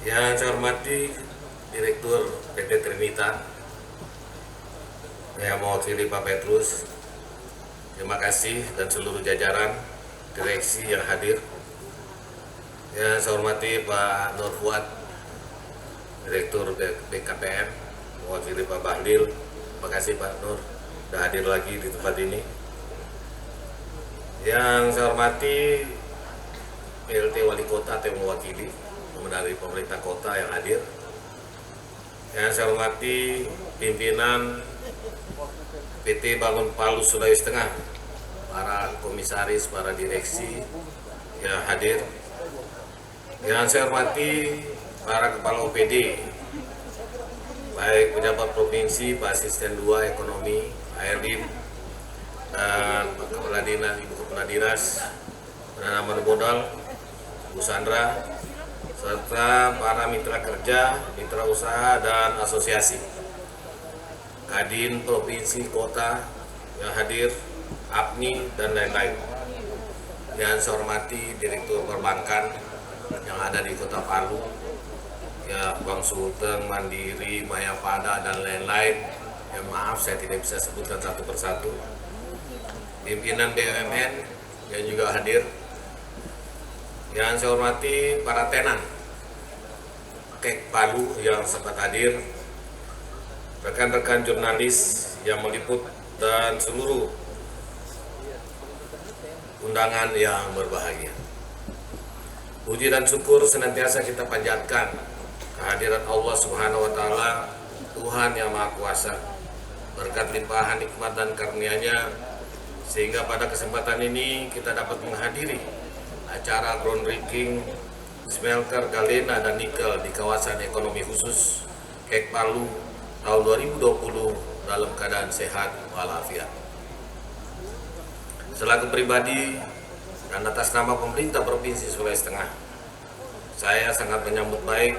Yang saya hormati Direktur PT Trinita, yang mewakili Pak Petrus, terima kasih, dan seluruh jajaran direksi yang hadir. Yang saya hormati Pak Nur Fuad, Direktur BKPM, mewakili Pak Bahlil. Terima kasih Pak Nur, sudah hadir lagi di tempat ini. Yang saya hormati PLT Wali Kota atau mewakili dari pemerintah kota yang hadir. Yang saya hormati pimpinan PT Bangun Palu Sulawesi Tengah, para komisaris, para direksi yang hadir. Yang saya hormati para kepala OPD, baik pejabat provinsi, Pak Asisten 2 Ekonomi, Pak Erdim, dan Pak Kepala Dinas, Ibu Kepala Dinas, Penanaman Modal, Bu Sandra, serta para mitra kerja, mitra usaha, dan asosiasi, Kadin Provinsi Kota yang hadir, APNI, dan lain-lain. Yang saya hormati Direktur Perbankan yang ada di Kota Palu, ya, Bank Sulteng, Mandiri, Mayapada, dan lain-lain. Ya, maaf saya tidak bisa sebutkan satu persatu. Pimpinan BUMN yang juga hadir. Yang saya hormati para tenan KEK Palu yang sempat hadir, rekan-rekan jurnalis yang meliput, dan seluruh undangan yang berbahagia. Puji dan syukur senantiasa kita panjatkan kehadiran Allah Subhanahu wa Ta'ala, Tuhan yang Maha Kuasa, berkat limpahan nikmat dan karunia-Nya, sehingga pada kesempatan ini kita dapat menghadiri acara groundbreaking smelter galena dan nikel di kawasan ekonomi khusus KEK Palu tahun 2020 dalam keadaan sehat walafiat. Selaku pribadi dan atas nama pemerintah Provinsi Sulawesi Tengah, saya sangat menyambut baik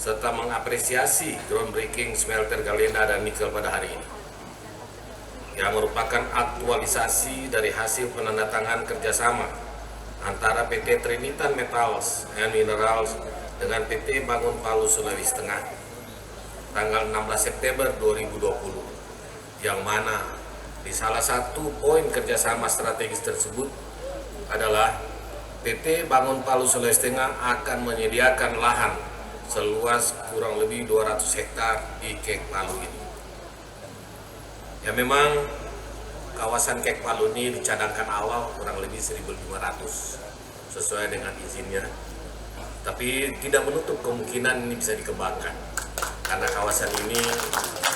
serta mengapresiasi groundbreaking smelter galena dan nikel pada hari ini, yang merupakan aktualisasi dari hasil penandatangan kerjasama antara PT Trinitan Metals and Minerals dengan PT Bangun Palu Sulawesi Tengah tanggal 16 September 2020, yang mana di salah satu poin kerjasama strategis tersebut adalah PT Bangun Palu Sulawesi Tengah akan menyediakan lahan seluas kurang lebih 200 hektar di KEK Palu ini. Ya, memang kawasan KEK Palu ini dicadangkan awal kurang lebih 1.500 sesuai dengan izinnya, tapi tidak menutup kemungkinan ini bisa dikembangkan karena kawasan ini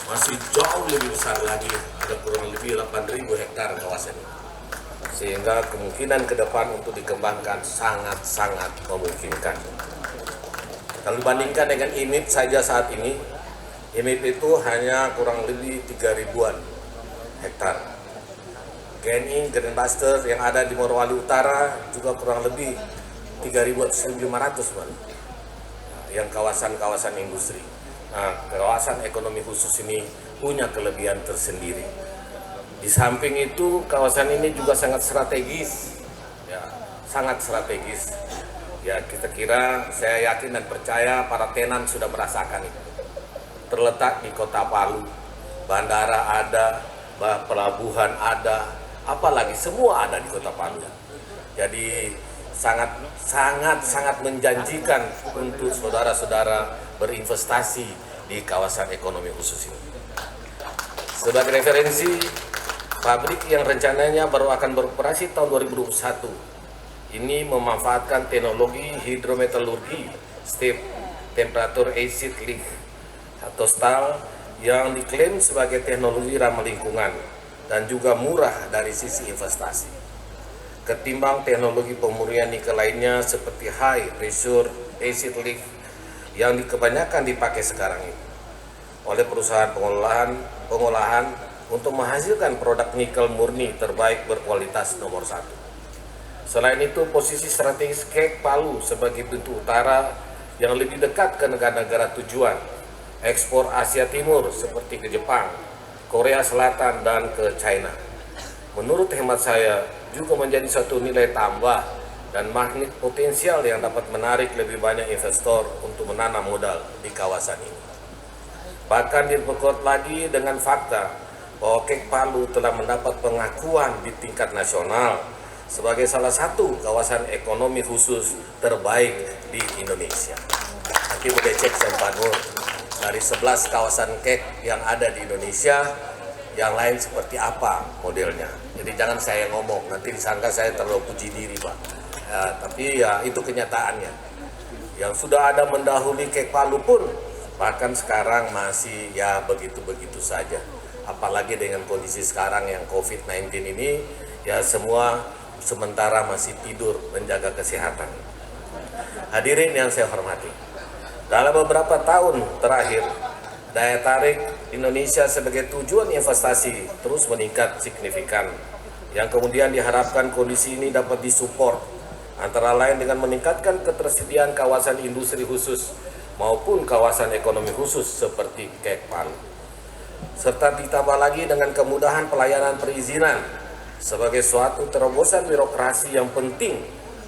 masih jauh lebih besar lagi, ada kurang lebih 8.000 hektar kawasan ini, sehingga kemungkinan ke depan untuk dikembangkan sangat-sangat memungkinkan. Kalau dibandingkan dengan IMIP saja saat ini, IMIP itu hanya kurang lebih 3.000-an hektar. GNI, Green Buster yang ada di Morowali Utara juga kurang lebih 3.500 yang kawasan-kawasan industri. Nah, kawasan ekonomi khusus ini punya kelebihan tersendiri. Di samping itu, kawasan ini juga sangat strategis, ya, sangat strategis. Ya, kita kira, saya yakin dan percaya para tenan sudah merasakan itu. Terletak di Kota Palu, bandara ada, pelabuhan ada, apalagi semua ada di Kota Palu. Jadi sangat menjanjikan untuk saudara-saudara berinvestasi di kawasan ekonomi khusus ini. Sebagai referensi, pabrik yang rencananya baru akan beroperasi tahun 2021 ini memanfaatkan teknologi hidrometalurgi step temperatur acid leak atau STAL yang diklaim sebagai teknologi ramah lingkungan dan juga murah dari sisi investasi, ketimbang teknologi pemurnian nikel lainnya seperti high pressure acid leak yang kebanyakan dipakai sekarang ini oleh perusahaan pengolahan untuk menghasilkan produk nikel murni terbaik berkualitas nomor 1. Selain itu, posisi strategis KEK Palu sebagai pintu utara yang lebih dekat ke negara-negara tujuan ekspor Asia Timur seperti ke Jepang, Korea Selatan, dan ke China, menurut hemat saya juga menjadi satu nilai tambah dan magnet potensial yang dapat menarik lebih banyak investor untuk menanam modal di kawasan ini. Bahkan diperkuat lagi dengan fakta bahwa Kek Palu telah mendapat pengakuan di tingkat nasional sebagai salah satu kawasan ekonomi khusus terbaik di Indonesia. Nanti boleh cek Sempanur, dari 11 kawasan kek yang ada di Indonesia, yang lain seperti apa modelnya. Jadi jangan saya ngomong, nanti disangka saya terlalu puji diri, Pak. Ya, tapi ya itu kenyataannya. Yang sudah ada mendahului Kek Palu pun, bahkan sekarang masih ya begitu-begitu saja. Apalagi dengan kondisi sekarang yang COVID-19 ini, ya semua sementara masih tidur menjaga kesehatan. Hadirin yang saya hormati, dalam beberapa tahun terakhir, daya tarik Indonesia sebagai tujuan investasi terus meningkat signifikan, yang kemudian diharapkan kondisi ini dapat disupport, antara lain dengan meningkatkan ketersediaan kawasan industri khusus maupun kawasan ekonomi khusus seperti Kek Palu, serta ditambah lagi dengan kemudahan pelayanan perizinan sebagai suatu terobosan birokrasi yang penting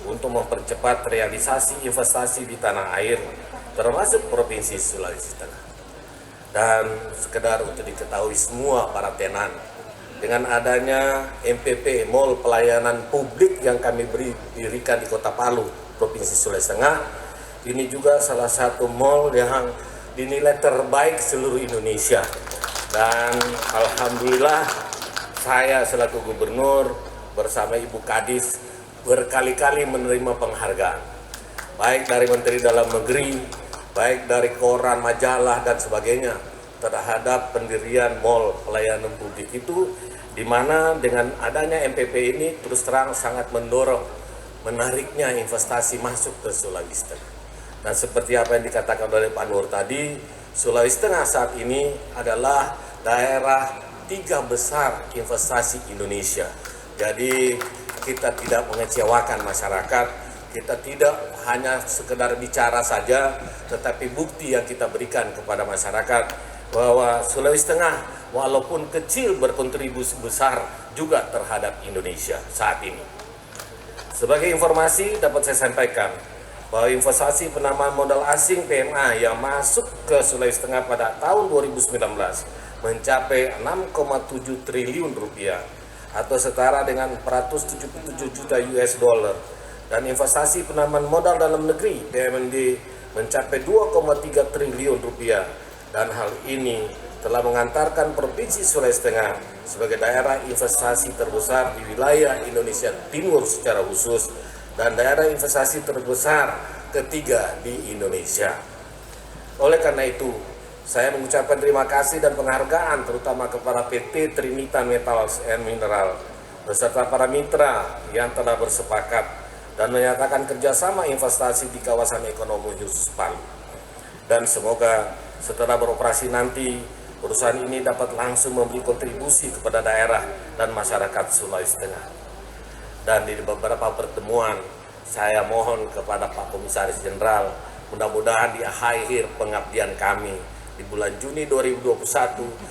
untuk mempercepat realisasi investasi di tanah air, termasuk Provinsi Sulawesi Tengah. Dan sekedar untuk diketahui semua para tenan, dengan adanya MPP, Mall Pelayanan Publik yang kami dirikan di Kota Palu, Provinsi Sulawesi Tengah, ini juga salah satu mall yang dinilai terbaik seluruh Indonesia. Dan alhamdulillah, saya selaku gubernur bersama Ibu Kadis berkali-kali menerima penghargaan, baik dari Menteri Dalam Negeri, baik dari koran, majalah, dan sebagainya, terhadap pendirian Mall Pelayanan Publik itu, di mana dengan adanya MPP ini terus terang sangat mendorong menariknya investasi masuk ke Sulawesi Tengah. Dan seperti apa yang dikatakan oleh Pak Nur tadi, Sulawesi Tengah saat ini adalah daerah 3 besar investasi Indonesia. Jadi kita tidak mengecewakan masyarakat, kita tidak hanya sekedar bicara saja, tetapi bukti yang kita berikan kepada masyarakat bahwa Sulawesi Tengah walaupun kecil berkontribusi besar juga terhadap Indonesia saat ini. Sebagai informasi dapat saya sampaikan bahwa investasi penambahan modal asing PMA yang masuk ke Sulawesi Tengah pada tahun 2019 mencapai 6,7 triliun rupiah atau setara dengan 477 juta US dollar, dan investasi penambahan modal dalam negeri PMND mencapai 2,3 triliun rupiah, dan hal ini telah mengantarkan Provinsi Sulawesi Tengah sebagai daerah investasi terbesar di wilayah Indonesia Timur secara khusus dan daerah investasi terbesar ketiga di Indonesia. Oleh karena itu, saya mengucapkan terima kasih dan penghargaan terutama kepada PT Trinitan Metals and Mineral beserta para mitra yang telah bersepakat dan menyatakan kerjasama investasi di kawasan ekonomi khusus Palu. Dan semoga setelah beroperasi nanti, perusahaan ini dapat langsung memberi kontribusi kepada daerah dan masyarakat Sulawesi Tengah. Dan di beberapa pertemuan, saya mohon kepada Pak Komisaris Jenderal, mudah-mudahan di akhir pengabdian kami, di bulan Juni 2021,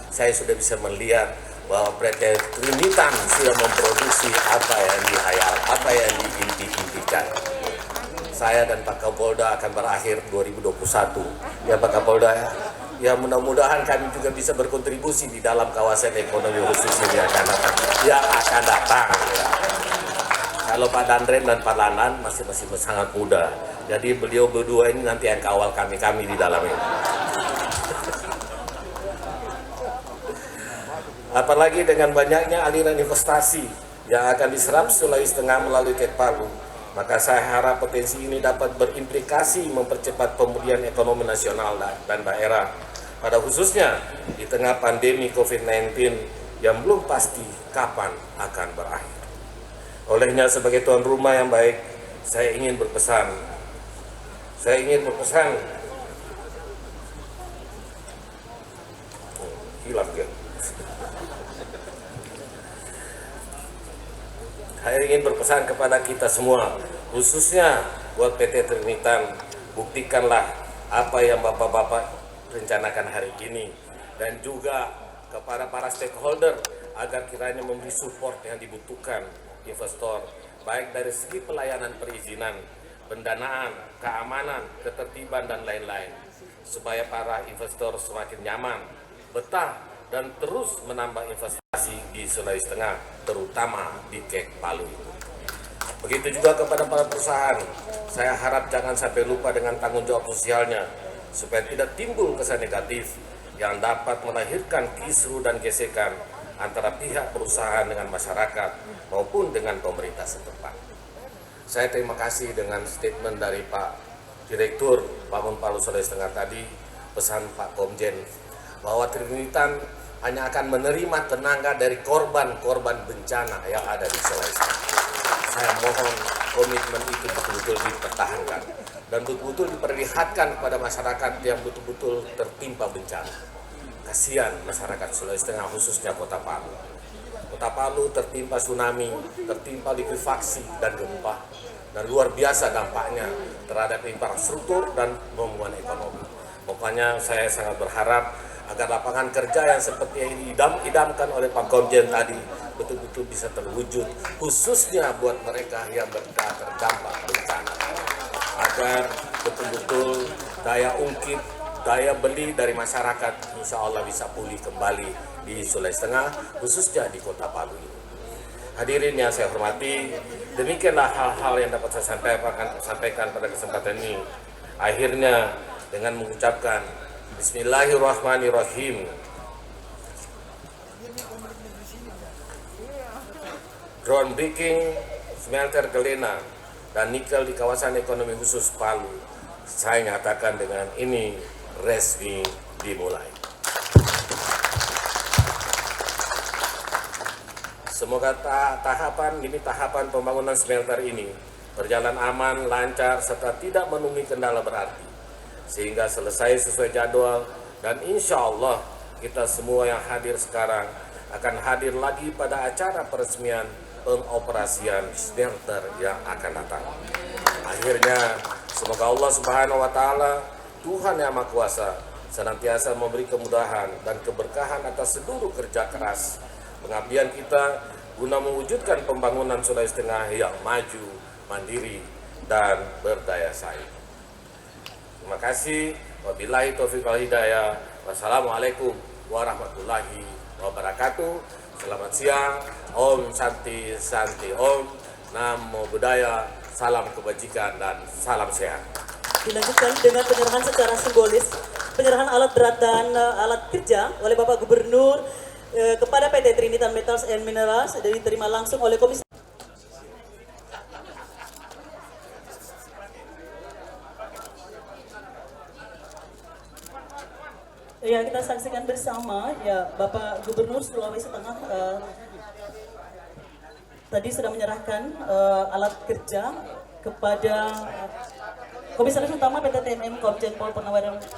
saya sudah bisa melihat bahwa PT Trinitan sudah memproduksi apa yang dihayal, apa yang diimpi-impikan. Saya dan Pak Kapolda akan berakhir 2021. Ya Pak Kapolda, ya mudah-mudahan kami juga bisa berkontribusi di dalam kawasan ekonomi khusus ini yang akan datang. Ya. Kalau Pak Dandren dan Pak Lanan masih sangat muda, jadi beliau berdua ini nanti yang kawal kami di dalam ini. Apalagi dengan banyaknya aliran investasi yang akan diserap Sulawesi Tengah melalui Kek Palu, maka saya harap potensi ini dapat berimplikasi mempercepat pemulihan ekonomi nasional dan daerah, pada khususnya di tengah pandemi COVID-19 yang belum pasti kapan akan berakhir. Olehnya sebagai tuan rumah yang baik, saya ingin berpesan, hilang ya. Saya ingin berpesan kepada kita semua, khususnya buat PT Trinitan, buktikanlah apa yang Bapak-Bapak rencanakan hari ini, dan juga kepada para stakeholder agar kiranya memberi support yang dibutuhkan investor baik dari segi pelayanan perizinan, pendanaan, keamanan, ketertiban, dan lain-lain, supaya para investor semakin nyaman, betah, dan terus menambah investasi di Sulawesi Tengah, terutama di Kek Palu. Begitu juga kepada para perusahaan, saya harap jangan sampai lupa dengan tanggung jawab sosialnya, supaya tidak timbul kesan negatif yang dapat melahirkan kisru dan gesekan antara pihak perusahaan dengan masyarakat maupun dengan pemerintah setempat. Saya terima kasih dengan statement dari Pak Direktur Bangun Palu Sulawesi Tengah tadi, pesan Pak Komjen bahwa Trinitan hanya akan menerima tenaga dari korban-korban bencana yang ada di Sulawesi Tengah. Saya mohon komitmen itu betul-betul dipertahankan dan betul-betul diperlihatkan kepada masyarakat yang betul-betul tertimpa bencana. Kasihan masyarakat Sulawesi Tengah, khususnya Kota Palu. Kota Palu tertimpa tsunami, tertimpa likuifaksi dan gempa, dan luar biasa dampaknya terhadap infrastruktur dan pemulihan ekonomi. Pokoknya saya sangat berharap agar lapangan kerja yang seperti yang diidam-idamkan oleh Pak Komjen tadi betul-betul bisa terwujud, khususnya buat mereka yang terdampak bencana, agar betul-betul daya ungkit, daya beli dari masyarakat insya Allah bisa pulih kembali di Sulawesi Tengah, khususnya di Kota Palu. Hadirin yang saya hormati, demikianlah hal-hal yang dapat saya sampaikan pada kesempatan ini. Akhirnya dengan mengucapkan Bismillahirrahmanirrahim. Groundbreaking smelter galena dan nikel di kawasan ekonomi khusus Palu, saya nyatakan dengan ini resmi dimulai. Semoga tahapan pembangunan smelter ini berjalan aman, lancar, serta tidak menemui kendala berarti, sehingga selesai sesuai jadwal, dan insya Allah kita semua yang hadir sekarang akan hadir lagi pada acara peresmian pengoperasian smelter yang akan datang. Akhirnya, semoga Allah Subhanahu wa Ta'ala, Tuhan Yang Maha Kuasa, senantiasa memberi kemudahan dan keberkahan atas seluruh kerja keras pengabdian kita guna mewujudkan pembangunan Sulawesi Tengah yang maju, mandiri, dan berdaya saing. Terima kasih. Wabillahi taufiq wal hidayah. Wassalamualaikum warahmatullahi wabarakatuh. Selamat siang. Om Santi Santi Om. Namo Buddhaya. Salam kebajikan dan salam sehat. Dilanjutkan dengan penyerahan secara simbolis, penyerahan alat berat dan alat kerja oleh Bapak Gubernur kepada PT Trinitan Metals and Minerals, dan diterima langsung oleh Komisi. Ya, kita saksikan bersama ya, Bapak Gubernur Sulawesi Tengah tadi sudah menyerahkan alat kerja kepada Komisaris Utama PT TMM Komjen Pol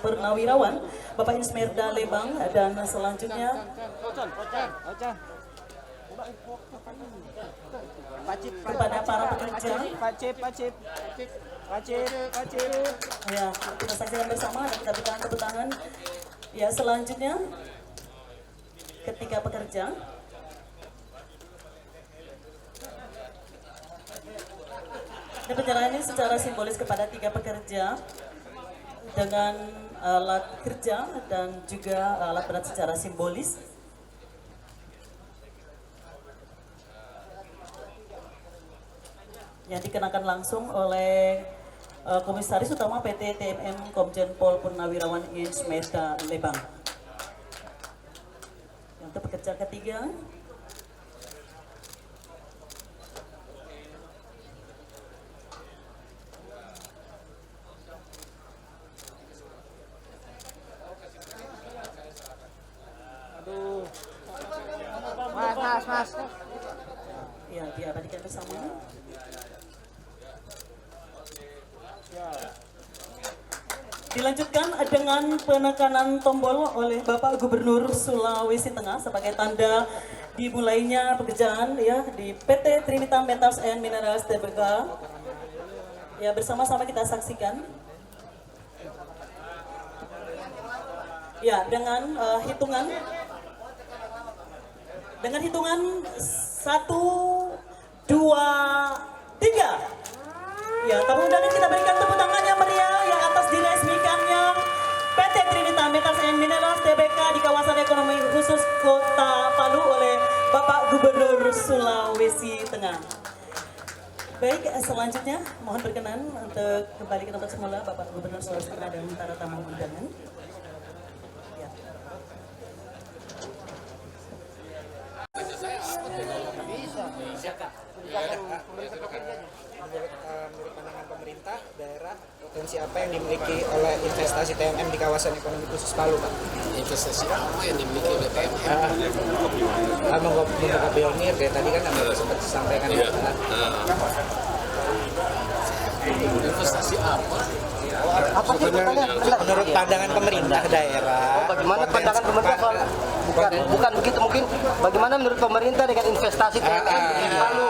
Purnawirawan, Bapak Insmerda Lebang, dan selanjutnya kepada para pekerja. Ya, kita saksikan bersama dan kita berikan tepuk tangan. Ya, selanjutnya ketika pekerja. Dan penyerahan ini secara simbolis kepada 3 pekerja dengan alat kerja dan juga alat berat secara simbolis. Yang dikenakan langsung oleh Komisaris Utama PT TMM Komjen Pol Purnawirawan Insmerda Lebang. Untuk pekerja ketiga. Mas. Ya, diabadikan bersama. Dilanjutkan dengan penekanan tombol oleh Bapak Gubernur Sulawesi Tengah sebagai tanda dimulainya pekerjaan ya di PT Trinitan Metals and Minerals Tbk. Ya, bersama-sama kita saksikan. Ya, dengan hitungan 1, 2, 3. Ya, tamu undangan kita berikan tepuk tangan yang meriah yang atas diresmikannya PT Trinita Metals and Minerals Tbk di kawasan ekonomi khusus Kota Palu oleh Bapak Gubernur Sulawesi Tengah. Baik, selanjutnya mohon berkenan untuk kembali ke tempat semula Bapak Gubernur Sulawesi Tengah dan para tamu undangan. Ya. Menurut pandangan pemerintah, daerah potensi apa yang dimiliki oleh investasi TMM di kawasan ekonomi khusus Palu, Pak? Investasi apa yang dimiliki oleh TMM? Membuka pionir, kayak tadi kan Anda sempat disampaikan. Iya. Investasi apa? Apa sih pertanyaan? Menurut pandangan pemerintah daerah, Bagaimana pandangan pemerintah soal bukan begitu mungkin bagaimana menurut pemerintah dengan investasi TMM di Palu?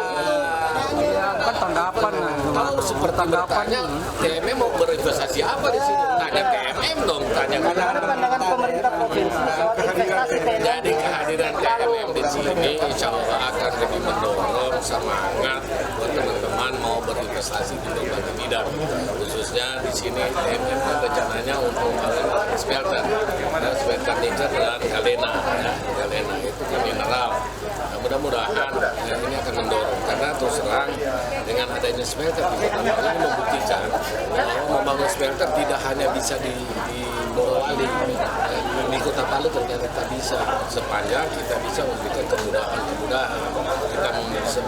Kan tanggapan Kalau seperti bertanya, TMM mau berinvestasi apa di sini? Tanya TMM dong, tanya. Bagaimana pandangan pemerintah provinsi soal investasi TMM? Jadi kehadiran TMM di sini insya Allah akan lebih mendorong semangat buat teman-teman mau berinvestasi di berbagai bidang. Khususnya di sini TMM rencananya untuk membangun smelter, smelter nikel dan galena. Ya, galena itu kan mineral. Nah, mudah-mudahan ini akan mendorong karena terus terang dengan adanya smelter di Kota Palu ini membuktikan bahwa membangun smelter tidak hanya bisa di Borongan di Kota Palu ternyata bisa sepanjang kita bisa memberikan kemudahan-kemudahan, kita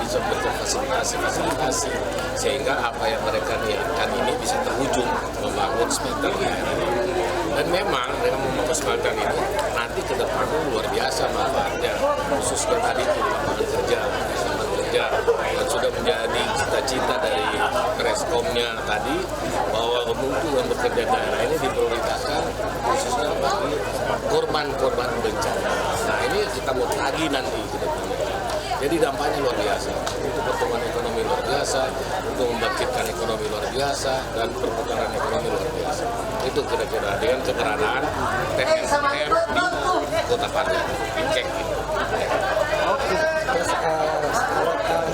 bisa memberikan fasilitasi sehingga apa yang mereka niatkan ini bisa terwujud membangun smelter ini. Dan memang dengan membangun smelter ini nanti ke depan luar biasa manfaatnya, khususnya tadi itu lapangan kerja dan sudah menjadi cita-cita dari Preskomnya tadi bahwa untuk yang bekerja daerah ini diprioritaskan khususnya bagi korban-korban bencana. Nah ini kita mau tagih nanti ke depannya. Jadi dampaknya luar biasa untuk pertumbuhan ekonomi luar biasa, untuk membangkitkan ekonomi luar biasa dan perputaran ekonomi luar biasa. Itu kira-kira dengan keberadaan TMM di Kota Palu, di Kek ini. Terus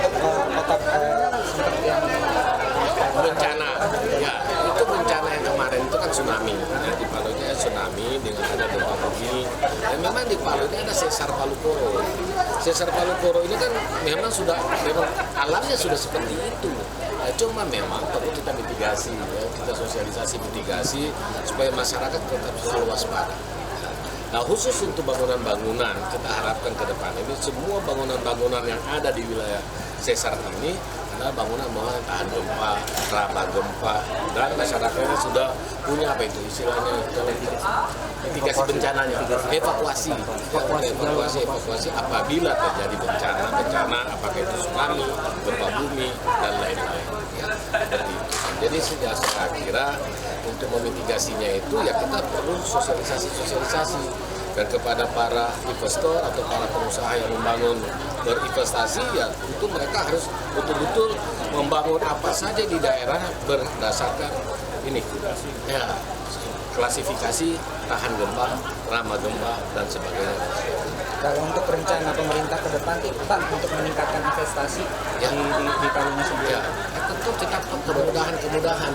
untuk kota seperti yang Bencana, ya itu bencana yang kemarin itu kan tsunami. Ya, di Palu ini tsunami dengan ada gempa bumi. Dan memang di Palu ini ada sesar Palu Koro. Sesar Palu Koro ini kan memang alamnya sudah seperti itu. Nah, cuma memang perlu kita mitigasi, ya, kita sosialisasi mitigasi supaya masyarakat tetap selalu waspada. Nah khusus untuk bangunan-bangunan kita harapkan ke depan ini semua bangunan-bangunan yang ada di wilayah sesar ini adalah bangunan-bangunan yang tahan gempa, ramah gempa, dan masyarakatnya sudah punya apa itu istilahnya mitigasi bencananya, evakuasi apabila terjadi bencana apakah itu tsunami, gempa bumi dan lain-lain. Ya, seperti itu. Jadi saya kira untuk memitigasinya itu ya kita perlu sosialisasi dan kepada para investor atau para pengusaha yang membangun berinvestasi ya itu mereka harus betul-betul membangun apa saja di daerah berdasarkan ini ya klasifikasi tahan gempa, ramah gempa dan sebagainya. kalau untuk rencana pemerintah ke depan Pak untuk meningkatkan investasi Ya. di Palunya sendiri. Ya, tentu kita kemudahan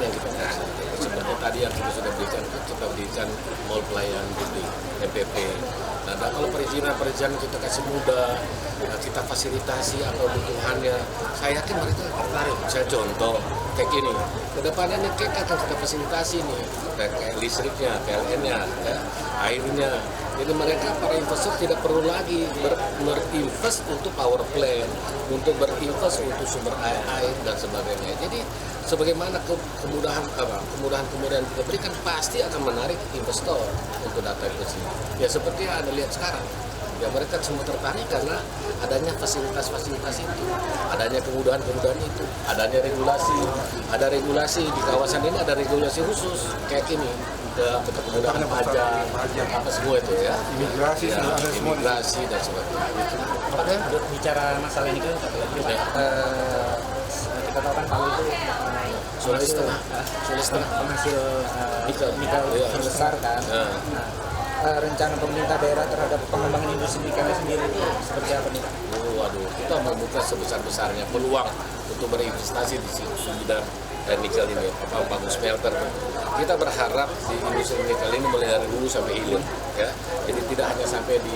yang kita kasih. Seperti tadi yang kita sudah berikan mall pelayanan publik MPP. Nah, kalau perizinan kita kasih mudah, kita fasilitasi apa kebutuhannya. Saya yakin mereka tertarik. Saya contoh kayak gini. Kedepannya nih kita akan kita fasilitasi nih, kayak listriknya, PLN-nya, ya, airnya. Jadi mereka para investor tidak perlu lagi berinvest untuk power plant, untuk berinvest untuk sumber air dan sebagainya. Jadi sebagaimana kemudahan kita berikan pasti akan menarik investor untuk datang ke sini. Ya seperti yang Anda lihat sekarang. Ya mereka semua tertarik karena adanya fasilitas-fasilitas itu, adanya kemudahan-kemudahan itu, adanya regulasi, ada regulasi di kawasan ini ada regulasi khusus kayak ini. Kemudahan pajak, apa semua itu ya, imigrasi dan sebagainya. Padahal bicara masalah ini kan kita tahu kan Palu itu Sulawesi Tengah, penghasil nikel terbesar kan. Rencana pemerintah daerah terhadap pengembangan industri nikelnya sendiri itu seperti apa nih Pak? Waduh, kita membuka sebesar-besarnya peluang untuk berinvestasi di bidang nikel ini, membangun smelter. Kita berharap di industri nikel ini mulai dari hulu sampai hilir, ya. Jadi tidak hanya sampai di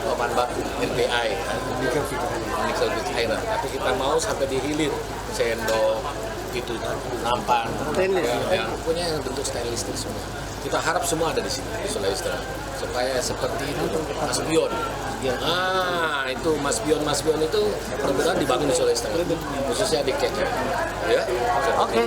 bahan baku NPI, nikel bit iron, tapi kita mau sampai di hilir, sendok, itu nampan, yang punya yang bentuk stainless steel semua. Kita harap semua ada di sini di Sulawesi Tengah, supaya seperti itu Mas Bion. Itu Mas Bion itu benar-benar dibangun di Sulawesi Tengah, khususnya di Kenya. Ya, oke.